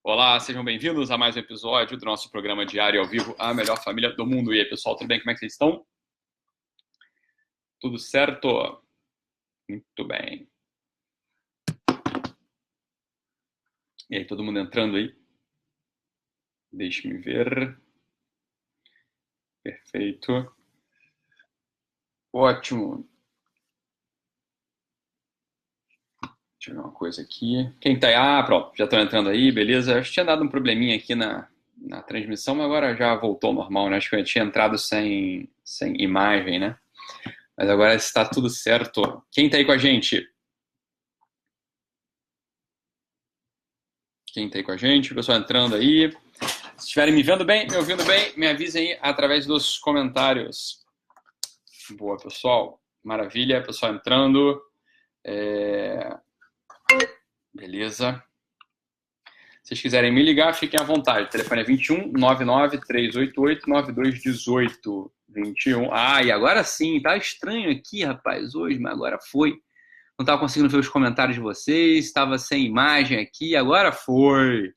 Olá, sejam bem-vindos a mais um episódio do nosso programa diário ao vivo, A Melhor Família do Mundo. E aí, pessoal, tudo bem? Como é que vocês estão? Tudo certo? Muito bem. E aí, todo mundo entrando aí? Deixe-me ver. Perfeito. Ótimo. Deixa eu ver uma coisa aqui. Quem tá aí? Ah, pronto, já estão entrando aí, beleza. Acho que tinha dado um probleminha aqui na transmissão, mas agora já voltou ao normal, né? Acho que eu tinha entrado sem imagem, né? Mas agora está tudo certo. Quem tá aí com a gente? Quem tá aí com a gente? O pessoal entrando aí. Se estiverem me vendo bem, me ouvindo bem, me avisem aí através dos comentários. Boa, pessoal. Maravilha. Pessoal entrando. Beleza. Se vocês quiserem me ligar, fiquem à vontade. O telefone é 21 99 388 9218. 21. Ah, e agora sim. Tá estranho aqui, rapaz, hoje, mas agora foi. Não estava conseguindo ver os comentários de vocês. Estava sem imagem aqui. Agora foi.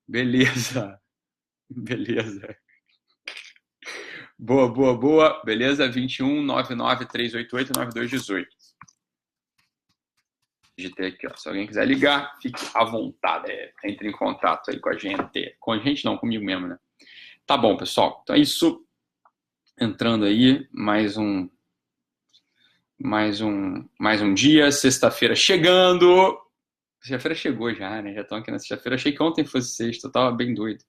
Beleza. Beleza. Boa, boa, boa. Beleza? 21 99 388 9218. Digitei aqui, ó. Se alguém quiser ligar, fique à vontade. Entre em contato aí com a gente. Com a gente não, comigo mesmo, né? Tá bom, pessoal. Então é isso. Entrando aí, mais um dia. Sexta-feira chegando. Sexta-feira chegou já, né? Já estão aqui na sexta-feira. Achei que ontem fosse sexta. Eu tava bem doido.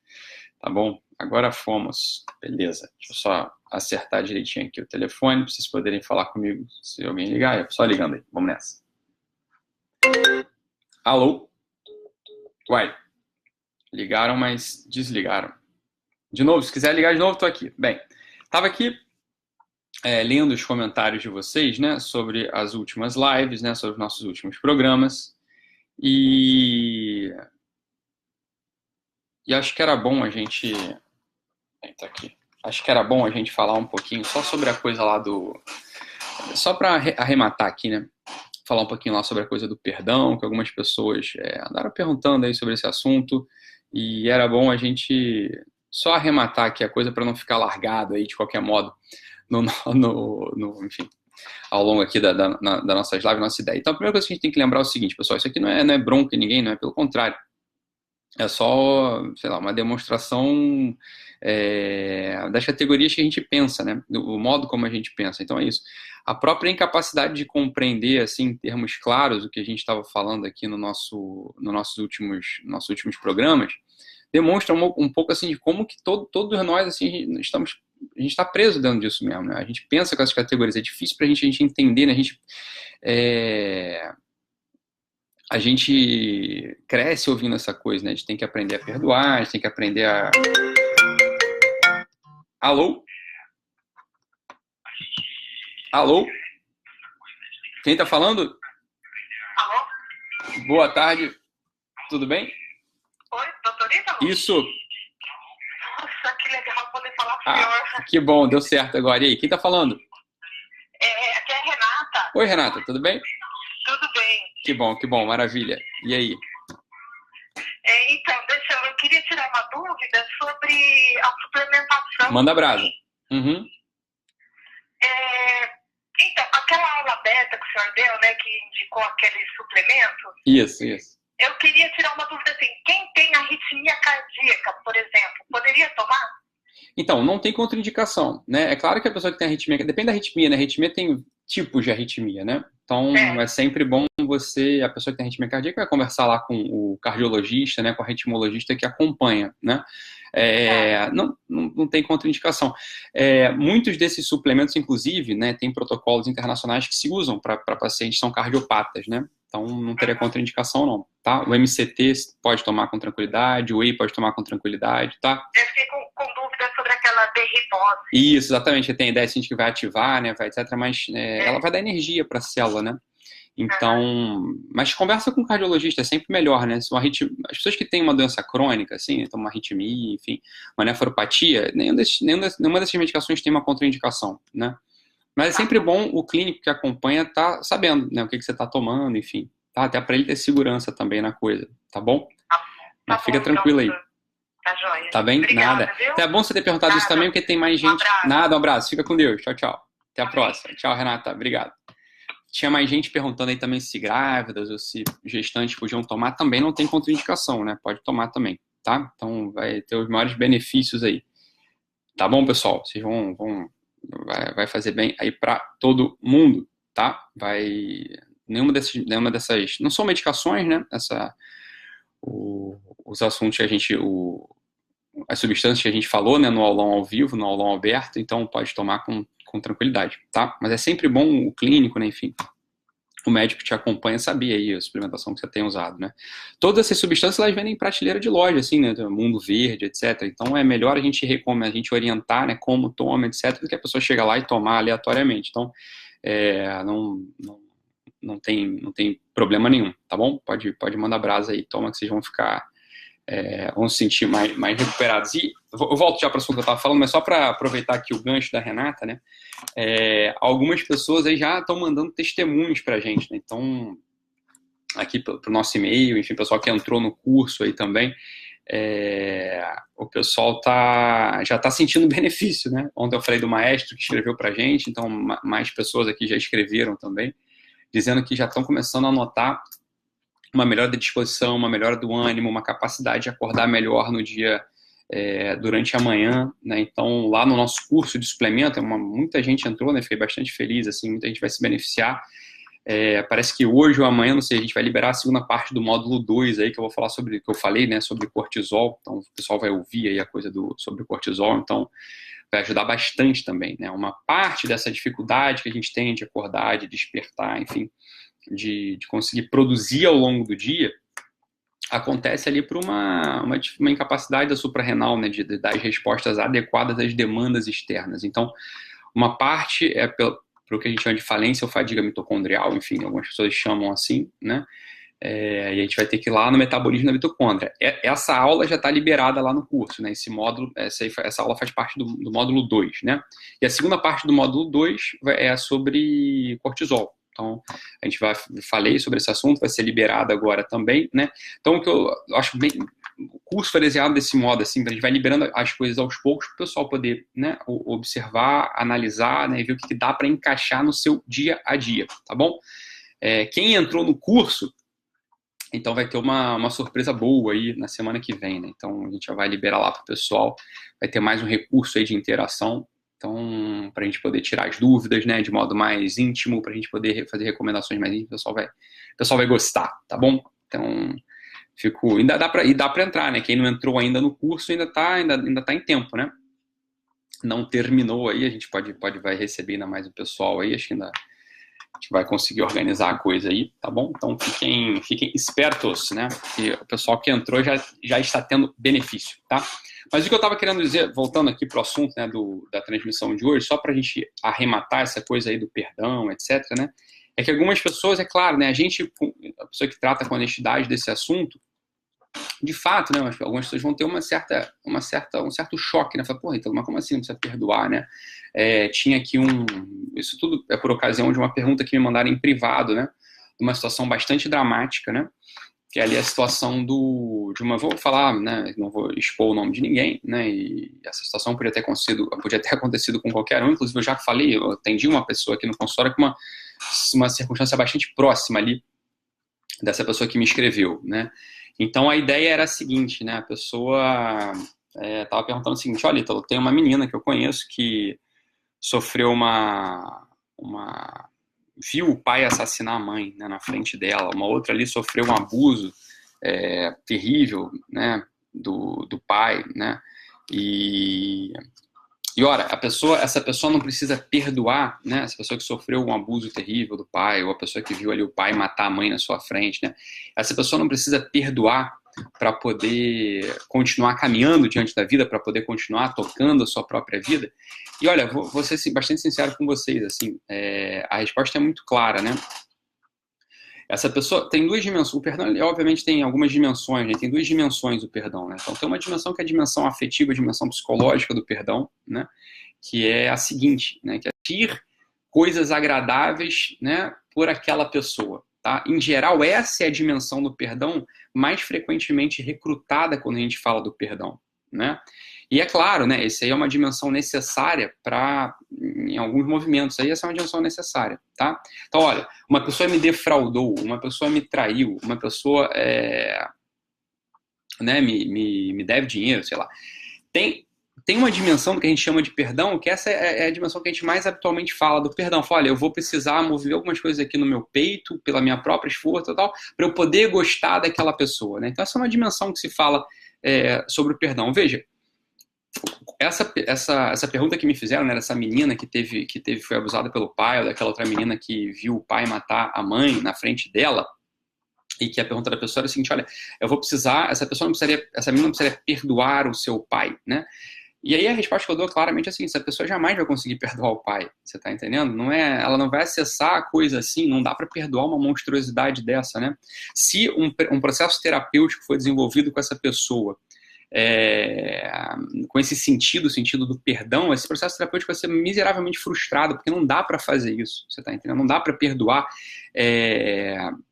Tá bom? Agora fomos. Beleza. Deixa eu só acertar direitinho aqui o telefone para vocês poderem falar comigo se alguém ligar. É só ligando aí. Vamos nessa. Alô? Uai. Ligaram, mas desligaram. De novo, se quiser ligar de novo, tô aqui. Bem, tava aqui lendo os comentários de vocês, né? Sobre as últimas lives, né? Sobre os nossos últimos programas. E acho que era bom a gente... Tá aqui. Acho que era bom a gente falar um pouquinho só sobre a coisa lá do... Só para arrematar aqui, né? Falar um pouquinho lá sobre a coisa do perdão, que algumas pessoas andaram perguntando aí sobre esse assunto, e era bom a gente só arrematar aqui a coisa para não ficar largado aí de qualquer modo, enfim, ao longo aqui da nossas lives, nossa ideia. Então a primeira coisa que a gente tem que lembrar é o seguinte, pessoal, isso aqui não é bronca em ninguém, não é, pelo contrário. É só, sei lá, uma demonstração das categorias que a gente pensa, né? Do modo como a gente pensa. Então é isso. A própria incapacidade de compreender, assim, em termos claros, o que a gente estava falando aqui nos nossos últimos programas, demonstra um pouco assim de como que todos nós assim a gente está preso dentro disso mesmo, né? A gente pensa com essas categorias, é difícil para a gente entender, né? A gente cresce ouvindo essa coisa, né? A gente tem que aprender a perdoar, a gente tem que aprender a... Alô? Alô? Quem tá falando? Alô? Boa tarde. Tudo bem? Oi, doutorita? Isso. Nossa, que legal poder falar com o senhor. Que bom, deu certo agora. E aí, quem tá falando? Aqui é a Renata. Oi, Renata, tudo bem? Tudo bem. Que bom, maravilha. E aí? Então, eu queria tirar uma dúvida sobre a suplementação. Manda brasa. Uhum. Então, aquela aula aberta que o senhor deu, né, que indicou aquele suplemento. Isso. Eu queria tirar uma dúvida assim, quem tem arritmia cardíaca, por exemplo, poderia tomar? Então, não tem contraindicação, né? É claro que a pessoa que tem arritmia, depende da arritmia, né? A arritmia tem tipos de arritmia, né? Então, é sempre bom a pessoa que tem arritmia cardíaca, vai conversar lá com o cardiologista, né? Com o arritmologista que acompanha, né? Não tem contraindicação. Muitos desses suplementos, inclusive, né? Tem protocolos internacionais que se usam para pacientes que são cardiopatas, né? Então, não teria contraindicação, não, tá? O MCT pode tomar com tranquilidade, o Whey pode tomar com tranquilidade, tá? Eu fiquei com dúvida sobre aquela derritose. Isso, exatamente. Tem a ideia assim, de que vai ativar, né, vai, etc., mas ela vai dar energia para a célula, né? Então, mas conversa com o cardiologista, é sempre melhor, né? As pessoas que têm uma doença crônica, assim, então uma arritmia, enfim, uma nefropatia, nenhuma dessas medicações tem uma contraindicação, né? Mas é sempre bom o clínico que acompanha tá sabendo, né, o que você está tomando, enfim, tá? Até para ele ter segurança também na coisa, tá bom? Mas fica tranquilo aí. Tá joia. Tá bem? Obrigada, Nada. viu? É bom você ter perguntado isso também, porque tem mais gente. abraço. Nada, um abraço. Fica com Deus. Tchau, tchau. Até a próxima. Tchau, Renata. Obrigado. Tinha mais gente perguntando aí também se grávidas ou se gestantes podiam tomar. Também não tem contraindicação, né? Pode tomar também, tá? Então vai ter os maiores benefícios aí. Tá bom, pessoal? Vocês vai fazer bem aí pra todo mundo, tá? Nenhuma dessas, não são medicações, né? Os assuntos que as substâncias que a gente falou, né? No aulão ao vivo, no aulão aberto, então pode tomar com tranquilidade, tá? Mas é sempre bom o clínico, né? Enfim, o médico te acompanha saber aí a suplementação que você tem usado, né? Todas essas substâncias, elas vendem em prateleira de loja, assim, né? Mundo Verde, etc. Então, é melhor a gente orientar, né? Como toma, etc. Do que a pessoa chega lá e tomar aleatoriamente. Então, não tem problema nenhum, tá bom? Pode mandar brasa aí, toma que vocês vão se sentir mais recuperados. E eu volto já para o assunto que eu estava falando, mas só para aproveitar aqui o gancho da Renata, né? Algumas pessoas aí já estão mandando testemunhos para a gente, né? Então, aqui para o nosso e-mail, enfim, o pessoal que entrou no curso aí também, o pessoal já está sentindo benefício, né? Ontem eu falei do maestro que escreveu para a gente, então mais pessoas aqui já escreveram também, dizendo que já estão começando a notar uma melhora da disposição, uma melhora do ânimo, uma capacidade de acordar melhor no dia, durante a manhã, né? Então, lá no nosso curso de suplemento, muita gente entrou, né? Fiquei bastante feliz, assim, muita gente vai se beneficiar. Parece que hoje ou amanhã, não sei, a gente vai liberar a segunda parte do módulo 2 aí, que eu vou falar sobre o que eu falei, né? Sobre cortisol. Então, o pessoal vai ouvir aí a coisa sobre o cortisol, então vai ajudar bastante também, né? Uma parte dessa dificuldade que a gente tem de acordar, de despertar, enfim, de conseguir produzir ao longo do dia, acontece ali por uma incapacidade da suprarrenal, né, de dar as respostas adequadas às demandas externas. Então, uma parte é pelo que a gente chama de falência ou fadiga mitocondrial, enfim, algumas pessoas chamam assim, né, e a gente vai ter que ir lá no metabolismo da mitocôndria. Essa aula já está liberada lá no curso, né, esse módulo, essa aula faz parte do módulo 2, né, e a segunda parte do módulo 2 é sobre cortisol. Então, falei sobre esse assunto, vai ser liberado agora também, né? Então, o que eu acho bem, o curso foi desenhado desse modo, assim, a gente vai liberando as coisas aos poucos para o pessoal poder, né, observar, analisar, né, e ver o que dá para encaixar no seu dia a dia, tá bom? Quem entrou no curso, então vai ter uma surpresa boa aí na semana que vem, né? Então, a gente já vai liberar lá para o pessoal, vai ter mais um recurso aí de interação. Então, para a gente poder tirar as dúvidas, né, de modo mais íntimo, para a gente poder fazer recomendações mais íntimas, o pessoal vai gostar, tá bom? Então, ainda dá para entrar, né? Quem não entrou ainda no curso ainda tá em tempo, né? Não terminou aí, a gente vai receber ainda mais o pessoal aí, acho que ainda a gente vai conseguir organizar a coisa aí, tá bom? Então, fiquem espertos, né? Que o pessoal que entrou já está tendo benefício, tá? Mas o que eu estava querendo dizer, voltando aqui para o assunto, né, da transmissão de hoje, só para a gente arrematar essa coisa aí do perdão, etc., né, é que algumas pessoas, é claro, né, a pessoa que trata com honestidade desse assunto, de fato, né, algumas pessoas vão ter um certo choque, né, fala, porra, então, mas como assim não precisa perdoar, né? Tinha aqui isso tudo é por ocasião de uma pergunta que me mandaram em privado, né, de uma situação bastante dramática, né, que é ali a situação vou falar, né, não vou expor o nome de ninguém, né, e essa situação podia ter acontecido com qualquer um, inclusive eu já falei, eu atendi uma pessoa aqui no consultório com uma circunstância bastante próxima ali dessa pessoa que me escreveu, né. Então a ideia era a seguinte, né, a pessoa estava perguntando o seguinte, olha, Ítalo, tem uma menina que eu conheço que sofreu viu o pai assassinar a mãe, né, na frente dela, uma outra ali sofreu um abuso terrível, né, do pai, né, e ora, essa pessoa não precisa perdoar, né, essa pessoa que sofreu um abuso terrível do pai, ou a pessoa que viu ali o pai matar a mãe na sua frente, né, essa pessoa não precisa perdoar para poder continuar caminhando diante da vida, para poder continuar tocando a sua própria vida. E olha, vou ser bastante sincero com vocês, assim, a resposta é muito clara, né? Essa pessoa tem duas dimensões. O perdão, ele, obviamente, tem algumas dimensões, né? Tem duas dimensões do perdão, né? Então, tem uma dimensão que é a dimensão afetiva, a dimensão psicológica do perdão, né? Que é a seguinte, né? Que é sentir coisas agradáveis, né? Por aquela pessoa, Tá? Em geral, essa é a dimensão do perdão mais frequentemente recrutada quando a gente fala do perdão, né? E é claro, né, essa aí é uma dimensão necessária em alguns movimentos, aí essa é uma dimensão necessária, tá? Então, olha, uma pessoa me defraudou, uma pessoa me traiu, uma pessoa né, me deve dinheiro, sei lá. Tem uma dimensão do que a gente chama de perdão, que essa é a dimensão que a gente mais habitualmente fala do perdão. Fala, olha, eu vou precisar mover algumas coisas aqui no meu peito, pela minha própria esforço e tal, para eu poder gostar daquela pessoa, né? Então essa é uma dimensão que se fala sobre o perdão. Veja, essa pergunta que me fizeram, né, dessa menina que foi abusada pelo pai, ou daquela outra menina que viu o pai matar a mãe na frente dela, e que a pergunta da pessoa era o seguinte, olha, eu vou precisar, essa menina não precisaria perdoar o seu pai, né? E aí a resposta que eu dou claramente é assim, essa pessoa jamais vai conseguir perdoar o pai, você tá entendendo? Ela não vai acessar a coisa assim, não dá para perdoar uma monstruosidade dessa, né? Se um processo terapêutico foi desenvolvido com essa pessoa, com esse sentido, o sentido do perdão, esse processo terapêutico vai ser miseravelmente frustrado, porque não dá para fazer isso, você tá entendendo? Não dá para perdoar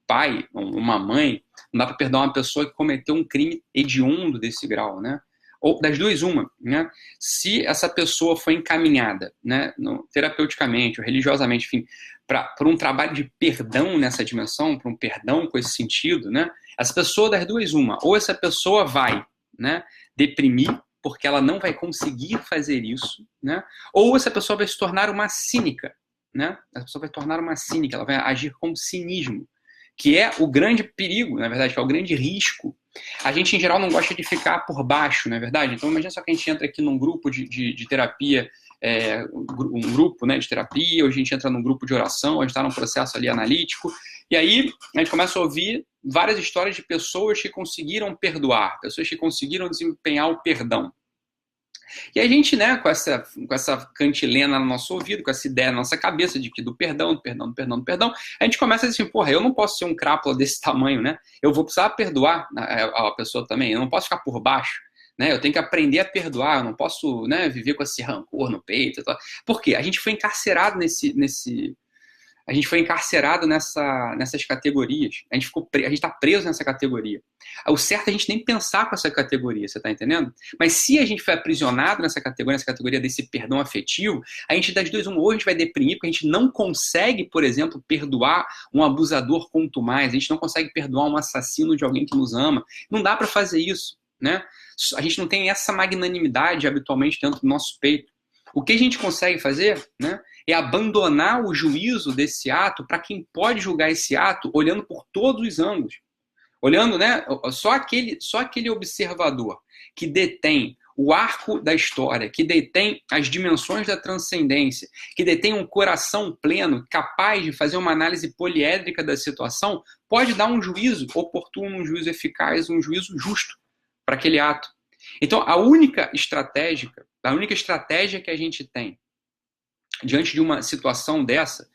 pai, uma mãe, não dá para perdoar uma pessoa que cometeu um crime hediondo desse grau, né? Ou das duas, uma, né? Se essa pessoa foi encaminhada, né, terapeuticamente ou religiosamente, enfim, para um trabalho de perdão nessa dimensão, para um perdão com esse sentido, né? Essa pessoa das duas, uma, ou essa pessoa vai, né, deprimir, porque ela não vai conseguir fazer isso, né? Ou essa pessoa vai se tornar uma cínica, né? Essa pessoa vai tornar uma cínica, ela vai agir com cinismo, que é o grande perigo, na verdade, que é o grande risco. A gente, em geral, não gosta de ficar por baixo, não é verdade? Então, imagina só que a gente entra aqui num grupo de terapia, um grupo, né, de terapia, ou a gente entra num grupo de oração, a gente está num processo ali analítico, e aí a gente começa a ouvir várias histórias de pessoas que conseguiram perdoar, pessoas que conseguiram desempenhar o perdão. E a gente, né, com essa cantilena no nosso ouvido, com essa ideia na nossa cabeça de que do perdão, do perdão, do perdão, do perdão, a gente começa a dizer assim, porra, eu não posso ser um crápula desse tamanho, né? Eu vou precisar perdoar a pessoa também, eu não posso ficar por baixo, né? Eu tenho que aprender a perdoar, eu não posso, né, viver com esse rancor no peito e tal. Por quê? A gente foi encarcerado a gente foi encarcerado nessas categorias. A gente está preso nessa categoria. O certo é a gente nem pensar com essa categoria, você está entendendo? Mas se a gente foi aprisionado nessa categoria desse perdão afetivo, a gente das duas, ou a gente vai deprimir, porque a gente não consegue, por exemplo, perdoar um abusador contumaz, a gente não consegue perdoar um assassino de alguém que nos ama. Não dá para fazer isso, né? A gente não tem essa magnanimidade habitualmente dentro do nosso peito. O que a gente consegue fazer, né, é abandonar o juízo desse ato para quem pode julgar esse ato olhando por todos os ângulos. Olhando, né, só aquele observador que detém o arco da história, que detém as dimensões da transcendência, que detém um coração pleno, capaz de fazer uma análise poliédrica da situação, pode dar um juízo oportuno, um juízo eficaz, um juízo justo para aquele ato. Então, a única estratégia que a gente tem diante de uma situação dessa,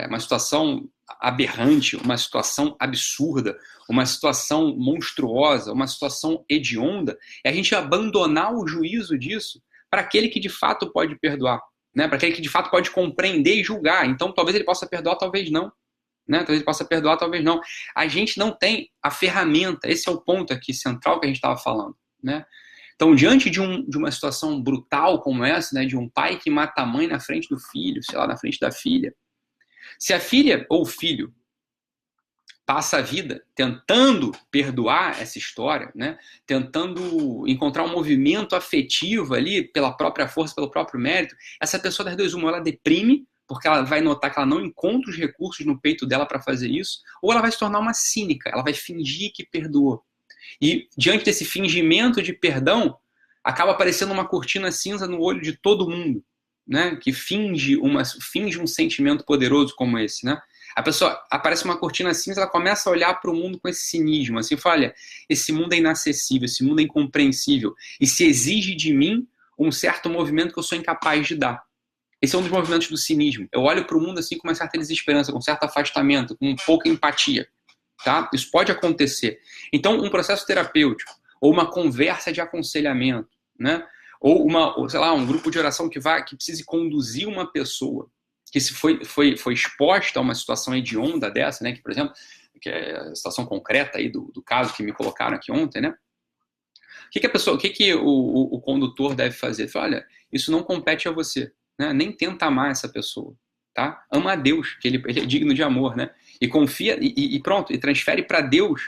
uma situação aberrante, uma situação absurda, uma situação monstruosa, uma situação hedionda, é a gente abandonar o juízo disso para aquele que de fato pode perdoar, né? Para aquele que de fato pode compreender e julgar. Então, talvez ele possa perdoar, talvez não. Né? Talvez ele possa perdoar, talvez não. A gente não tem a ferramenta, esse é o ponto aqui central que a gente estava falando, né? Então, diante de uma situação brutal como essa, né, de um pai que mata a mãe na frente do filho, sei lá, na frente da filha, se a filha ou o filho passa a vida tentando perdoar essa história, né, tentando encontrar um movimento afetivo ali pela própria força, pelo próprio mérito, essa pessoa das duas, uma, ela deprime, porque ela vai notar que ela não encontra os recursos no peito dela para fazer isso, ou ela vai se tornar uma cínica, ela vai fingir que perdoou. E diante desse fingimento de perdão, acaba aparecendo uma cortina cinza no olho de todo mundo, né? Que finge um sentimento poderoso como esse, né? A pessoa, aparece uma cortina cinza, ela começa a olhar para o mundo com esse cinismo, assim, fala, olha, esse mundo é inacessível, esse mundo é incompreensível, e se exige de mim um certo movimento que eu sou incapaz de dar. Esse é um dos movimentos do cinismo. Eu olho para o mundo assim com uma certa desesperança, com um certo afastamento, com pouca empatia. Tá? Isso pode acontecer. Então, um processo terapêutico, ou uma conversa de aconselhamento, né? Ou sei lá, um grupo de oração que precise conduzir uma pessoa que se foi exposta a uma situação hedionda dessa, né? Que, por exemplo, que é a situação concreta aí do caso que me colocaram aqui ontem, né? O que o condutor deve fazer? Fala, olha, isso não compete a você, né? Nem tenta amar essa pessoa, tá? Ama a Deus, que ele é digno de amor, né? E confia, e pronto, e transfere para Deus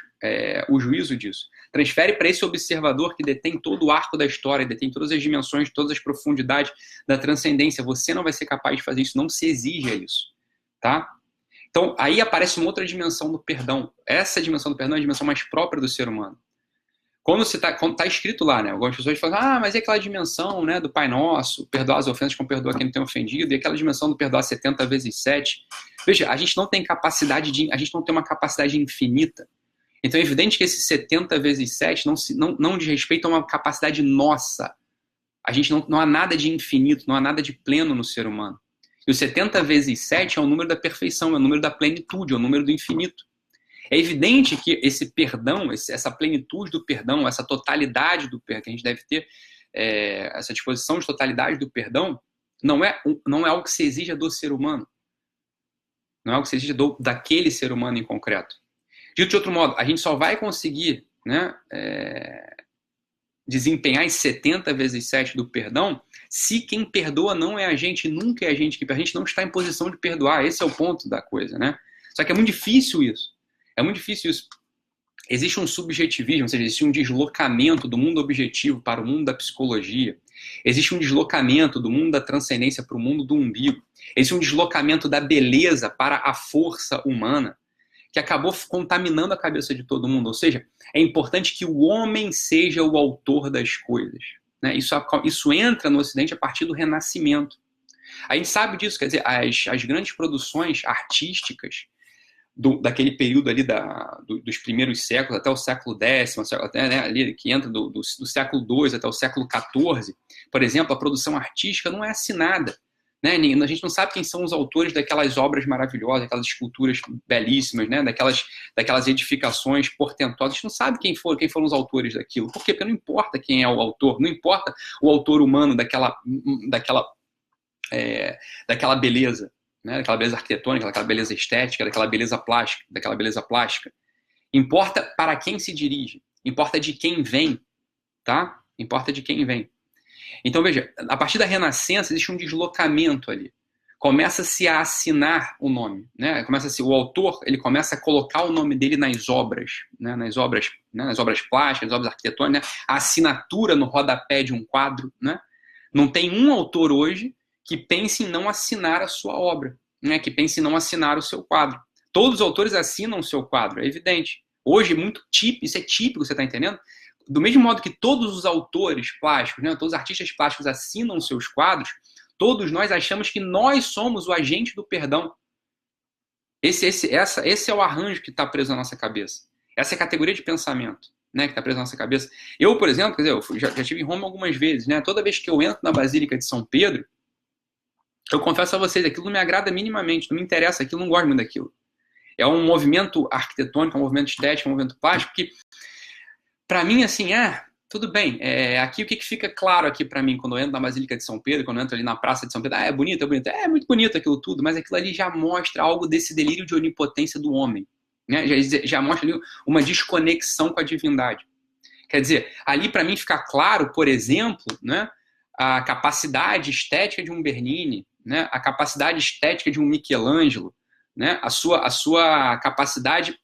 o juízo disso. Transfere para esse observador que detém todo o arco da história, detém todas as dimensões, todas as profundidades da transcendência. Você não vai ser capaz de fazer isso, não se exija isso, tá? Então, aí aparece uma outra dimensão do perdão. Essa dimensão do perdão é a dimensão mais própria do ser humano. Quando tá escrito lá, né? Algumas pessoas falam, mas é aquela dimensão, né, do Pai Nosso, perdoar as ofensas como perdoa quem não tem ofendido, e aquela dimensão do perdoar 70 vezes 7. Veja, a gente não tem uma capacidade infinita. Então é evidente que esse 70 vezes 7 não diz respeito a uma capacidade nossa. A gente não há nada de infinito, não há nada de pleno no ser humano. E o 70 vezes 7 é o número da perfeição, é o número da plenitude, é o número do infinito. É evidente que esse perdão, essa plenitude do perdão, essa totalidade do perdão, que a gente deve ter, essa disposição de totalidade do perdão, não é algo que se exija do ser humano. Não é algo que se exija daquele ser humano em concreto. Dito de outro modo, a gente só vai conseguir, né, desempenhar esse 70 vezes 7 do perdão se quem perdoa não é a gente, nunca é a gente que perdoa. A gente não está em posição de perdoar. Esse é o ponto da coisa, né? Só que é muito difícil isso. É muito difícil isso. Existe um subjetivismo, ou seja, existe um deslocamento do mundo objetivo para o mundo da psicologia. Existe um deslocamento do mundo da transcendência para o mundo do umbigo. Existe um deslocamento da beleza para a força humana, que acabou contaminando a cabeça de todo mundo. Ou seja, é importante que o homem seja o autor das coisas, né? Isso entra no Ocidente a partir do Renascimento. A gente sabe disso, quer dizer, as grandes produções artísticas daquele período ali dos primeiros séculos, até o século X, até, né, ali, que entra do século II até o século XIV, por exemplo, a produção artística não é assinada. Né? A gente não sabe quem são os autores daquelas obras maravilhosas, aquelas esculturas belíssimas, né? daquelas edificações portentosas. A gente não sabe quem foram os autores daquilo. Por quê? Porque não importa quem é o autor, não importa o autor humano daquela beleza. Né, daquela beleza arquitetônica, daquela beleza estética, daquela beleza plástica. Importa para quem se dirige, importa de quem vem, tá? Importa de quem vem. Então, veja, a partir da Renascença existe um deslocamento ali. Começa-se a assinar o nome, né? O autor, ele começa a colocar o nome dele nas obras, né? nas obras plásticas, nas obras arquitetônicas, né? A assinatura no rodapé de um quadro, né? Não tem um autor hoje que pense em não assinar a sua obra, né? Que pense em não assinar o seu quadro. Todos os autores assinam o seu quadro, é evidente. Hoje, isso é típico, você está entendendo? Do mesmo modo que todos os autores plásticos, né? Todos os artistas plásticos assinam os seus quadros, todos nós achamos que nós somos o agente do perdão. Esse é o arranjo que está preso na nossa cabeça. Essa é a categoria de pensamento, né, que está presa na nossa cabeça. Eu, por exemplo, quer dizer, eu já estive em Roma algumas vezes, né? Toda vez que eu entro na Basílica de São Pedro, eu confesso a vocês, aquilo não me agrada minimamente, não me interessa, aquilo não gosto muito daquilo. É um movimento arquitetônico, um movimento estético, um movimento plástico que, para mim, assim, tudo bem. Aqui o que fica claro aqui para mim quando eu entro na Basílica de São Pedro, quando eu entro ali na Praça de São Pedro, é bonito, é bonito. É muito bonito aquilo tudo, mas aquilo ali já mostra algo desse delírio de onipotência do homem, né? Já mostra ali uma desconexão com a divindade. Quer dizer, ali para mim fica claro, por exemplo, né, a capacidade estética de um Bernini, né, a capacidade estética de um Michelangelo, né, a sua capacidade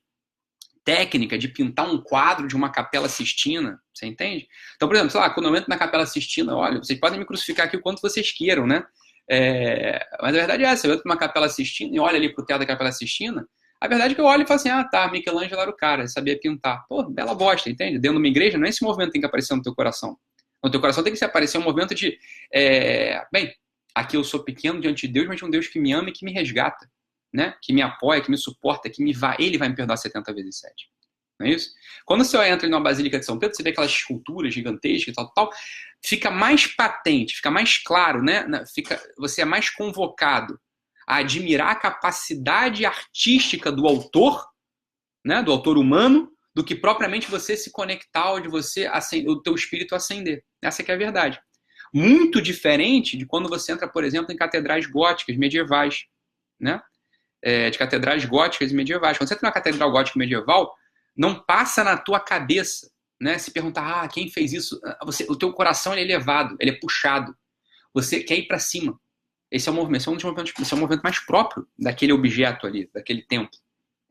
técnica de pintar um quadro de uma Capela Sistina, você entende? Então, por exemplo, sei lá, quando eu entro na Capela Sistina, olha, vocês podem me crucificar aqui o quanto vocês queiram, né? Mas a verdade é essa, eu entro numa Capela Sistina e olho ali pro teto da Capela Sistina, a verdade é que eu olho e falo assim, tá, Michelangelo era o cara, ele sabia pintar. Pô, bela bosta, entende? Dentro de uma igreja, não é esse movimento que tem que aparecer no teu coração. No teu coração tem que se aparecer um movimento de, bem, aqui eu sou pequeno diante de Deus, mas de um Deus que me ama e que me resgata, né? Que me apoia, que me suporta, ele vai me perdoar 70 vezes 7. Não é isso? Quando você entra numa Basílica de São Pedro, você vê aquelas esculturas gigantescas e tal, fica mais patente, fica mais claro, né? Você é mais convocado a admirar a capacidade artística do autor, né? Do autor humano, do que propriamente você se conectar ou de você o teu espírito ascender. Essa que é a verdade. Muito diferente de quando você entra, por exemplo, em catedrais góticas, medievais. né? De catedrais góticas e medievais. Quando você tem uma catedral gótica medieval, não passa na tua cabeça, né? Se perguntar, quem fez isso? O teu coração ele é elevado, ele é puxado. Você quer ir para cima. Esse é o movimento, esse é o movimento mais próprio daquele objeto ali, daquele templo,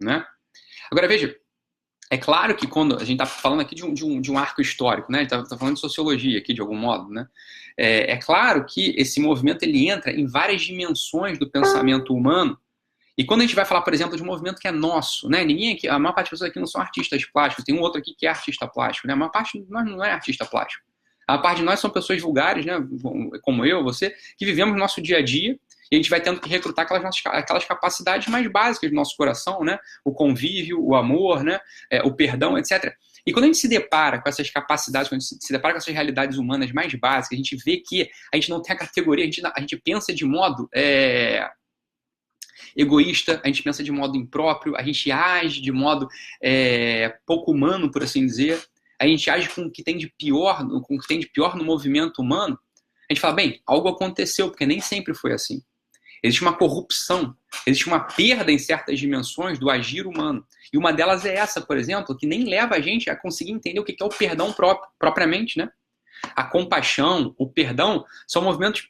né? Agora veja, é claro que quando a gente está falando aqui de um arco histórico, né? A gente está falando de sociologia aqui de algum modo, né? É claro que esse movimento ele entra em várias dimensões do pensamento humano. E quando a gente vai falar, por exemplo, de um movimento que é nosso, né? Ninguém aqui, a maior parte das pessoas aqui não são artistas plásticos. Tem um outro aqui que é artista plástico, né? A maior parte de nós não é artista plástico. A maior parte de nós são pessoas vulgares, né? Como eu, você, que vivemos no nosso dia a dia e a gente vai tendo que recrutar aquelas capacidades mais básicas do nosso coração, né? O convívio, o amor, né? O perdão, etc. E quando a gente se depara com essas capacidades, quando a gente se depara com essas realidades humanas mais básicas, a gente vê que a gente não tem a categoria, a gente pensa de modo egoísta, a gente pensa de modo impróprio, a gente age de modo pouco humano, por assim dizer, a gente age com o que tem de pior, no movimento humano, a gente fala, bem, algo aconteceu, porque nem sempre foi assim. Existe uma corrupção, existe uma perda em certas dimensões do agir humano. E uma delas é essa, por exemplo, que nem leva a gente a conseguir entender o que é o perdão propriamente, né? A compaixão, o perdão, são movimentos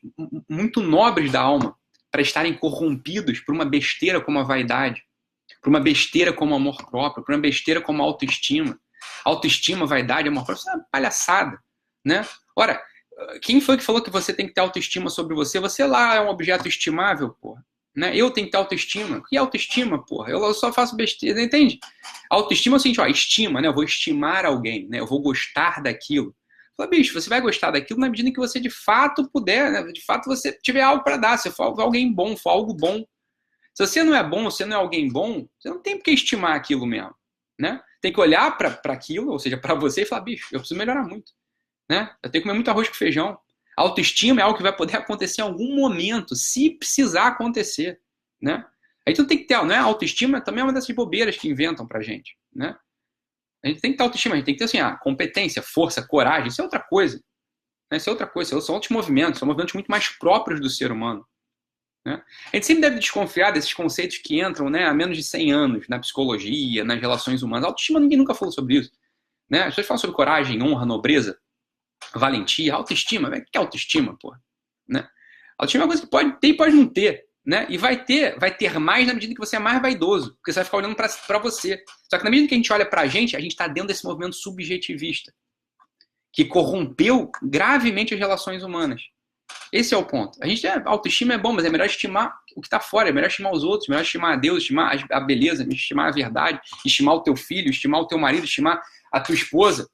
muito nobres da alma, para estarem corrompidos por uma besteira como a vaidade, por uma besteira como o amor próprio, por uma besteira como a autoestima. Autoestima, vaidade, amor próprio, isso é uma palhaçada, né? Ora, quem foi que falou que você tem que ter autoestima sobre você? Você lá é um objeto estimável, porra. Né? Eu tenho que ter autoestima. Que autoestima, porra? Eu só faço besteira, entende? Autoestima é o seguinte, estima, né? Eu vou estimar alguém, né? Eu vou gostar daquilo. Fala, bicho, você vai gostar daquilo na medida que você de fato puder, né? De fato você tiver algo para dar, se for alguém bom, for algo bom. Se você não é bom, se você não é alguém bom, você não tem por que estimar aquilo mesmo, né? Tem que olhar para aquilo, ou seja, para você e falar, bicho, eu preciso melhorar muito, né? Eu tenho que comer muito arroz com feijão. A autoestima é algo que vai poder acontecer em algum momento, se precisar acontecer, né? A gente não tem que ter, né? A autoestima também é uma dessas bobeiras que inventam pra gente, né? A gente tem que ter autoestima, a gente tem que ter assim, competência, força, coragem, isso é outra coisa. Né? Isso é outra coisa, são outros movimentos, são movimentos muito mais próprios do ser humano. Né? A gente sempre deve desconfiar desses conceitos que entram, né, há menos de 100 anos na psicologia, nas relações humanas. A autoestima, ninguém nunca falou sobre isso. Né? As pessoas falam sobre coragem, honra, nobreza, valentia, autoestima. O que é autoestima, porra? Né? Autoestima é uma coisa que pode ter e pode não ter. Né? E vai ter mais na medida que você é mais vaidoso, porque você vai ficar olhando para você. Só que na medida que a gente olha para a gente está dentro desse movimento subjetivista, que corrompeu gravemente as relações humanas. Esse é o ponto. A autoestima é bom, mas é melhor estimar o que está fora, é melhor estimar os outros, é melhor estimar a Deus, estimar a beleza, estimar a verdade, estimar o teu filho, estimar o teu marido, estimar a tua esposa.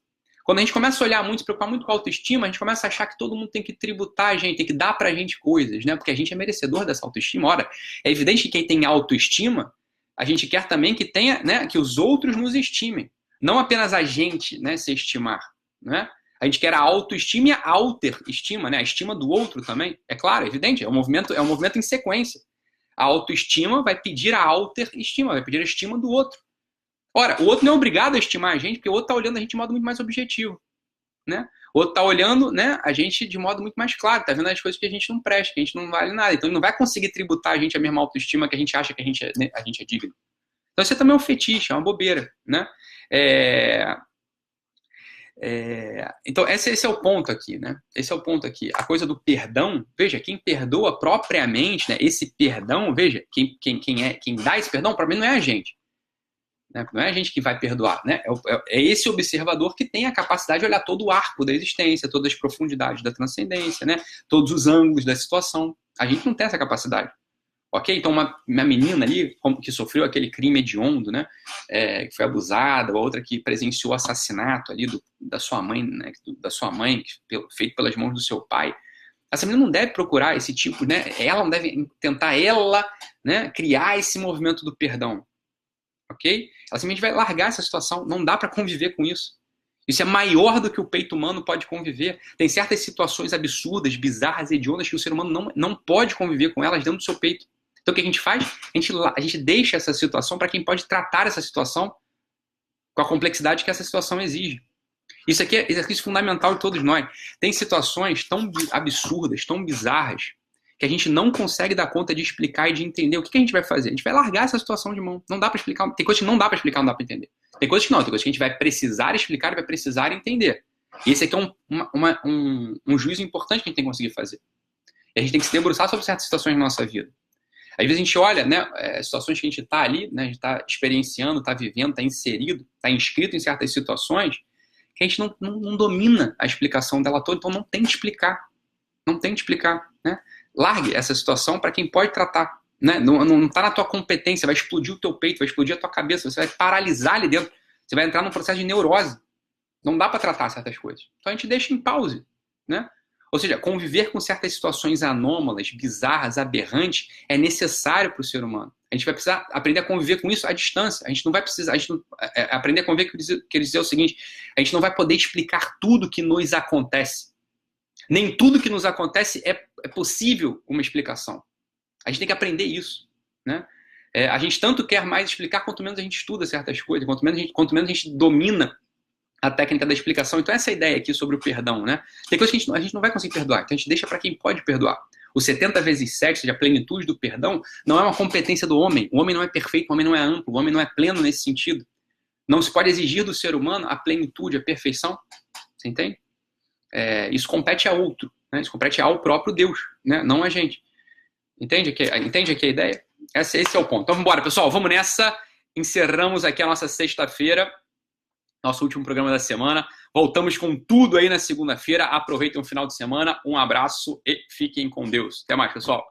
Quando a gente começa a olhar muito, se preocupar muito com a autoestima, a gente começa a achar que todo mundo tem que tributar a gente, tem que dar pra gente coisas, né? Porque a gente é merecedor dessa autoestima. Ora, é evidente que quem tem autoestima, a gente quer também que tenha, né, que os outros nos estimem. Não apenas a gente, né, se estimar, né? A gente quer a autoestima e a autoestima, né? A estima do outro também. É claro, é evidente, é um movimento em sequência. A autoestima vai pedir a autoestima, vai pedir a estima do outro. Ora, o outro não é obrigado a estimar a gente, porque o outro está olhando a gente de modo muito mais objetivo. Né? O outro está olhando, né, a gente de modo muito mais claro, está vendo as coisas que a gente não presta, que a gente não vale nada. Então ele não vai conseguir tributar a gente a mesma autoestima que a gente acha que a gente é digno. Então isso também é um fetiche, é uma bobeira. Né? Então esse é o ponto aqui. Né? Esse é o ponto aqui. A coisa do perdão, veja, quem perdoa propriamente, né, esse perdão, veja, quem dá esse perdão, para mim não é a gente. Né? Não é a gente que vai perdoar, né? É esse observador que tem a capacidade de olhar todo o arco da existência, todas as profundidades da transcendência, né? Todos os ângulos da situação. A gente não tem essa capacidade. Ok? Então uma menina ali que sofreu aquele crime hediondo, né? Que foi abusada, ou outra que presenciou o assassinato ali da sua mãe, né? Da sua mãe, feito pelas mãos do seu pai. Essa menina não deve procurar esse tipo, né? Ela não deve tentar, né, criar esse movimento do perdão. Ok? Ela simplesmente vai largar essa situação. Não dá para conviver com isso. Isso é maior do que o peito humano pode conviver. Tem certas situações absurdas, bizarras, hediondas que o ser humano não pode conviver com elas dentro do seu peito. Então o que a gente faz? A gente deixa essa situação para quem pode tratar essa situação com a complexidade que essa situação exige. Isso é fundamental de todos nós. Tem situações tão absurdas, tão bizarras, que a gente não consegue dar conta de explicar e de entender. O que a gente vai fazer? A gente vai largar essa situação de mão. Não dá para explicar. Tem coisas que não dá para explicar, não dá para entender. Tem coisas que não. Tem coisas que a gente vai precisar explicar e vai precisar entender. E esse aqui é um juízo importante que a gente tem que conseguir fazer. E a gente tem que se debruçar sobre certas situações na nossa vida. Às vezes a gente olha, né, situações que a gente está ali, né, a gente está experienciando, está vivendo, está inserido, está inscrito em certas situações, que a gente não domina a explicação dela toda, então não tente explicar. Não tente explicar, né? Largue essa situação para quem pode tratar. Né? Não está na tua competência, vai explodir o teu peito, vai explodir a tua cabeça, você vai paralisar ali dentro, você vai entrar num processo de neurose. Não dá para tratar certas coisas. Então a gente deixa em pause, né? Ou seja, conviver com certas situações anômalas, bizarras, aberrantes, é necessário para o ser humano. A gente vai precisar aprender a conviver com isso à distância. A gente não vai precisar, aprender a conviver com isso, quer dizer o seguinte, a gente não vai poder explicar tudo que nos acontece. Nem tudo que nos acontece é possível uma explicação. A gente tem que aprender isso, né? A gente tanto quer mais explicar, quanto menos a gente estuda certas coisas, quanto menos a gente domina a técnica da explicação. Então essa ideia aqui sobre o perdão, né? Tem coisas que a gente não vai conseguir perdoar, então a gente deixa para quem pode perdoar. O 70 vezes 7, ou seja, a plenitude do perdão, não é uma competência do homem. O homem não é perfeito, o homem não é amplo, o homem não é pleno nesse sentido. Não se pode exigir do ser humano a plenitude, a perfeição. Você entende? Isso compete a outro, né? Isso compete ao próprio Deus, né? Não a gente. Entende aqui a ideia? Esse é o ponto. Então vamos embora, pessoal. Vamos nessa. Encerramos aqui a nossa sexta-feira, nosso último programa da semana. Voltamos com tudo aí na segunda-feira. Aproveitem o final de semana. Um abraço e fiquem com Deus. Até mais, pessoal.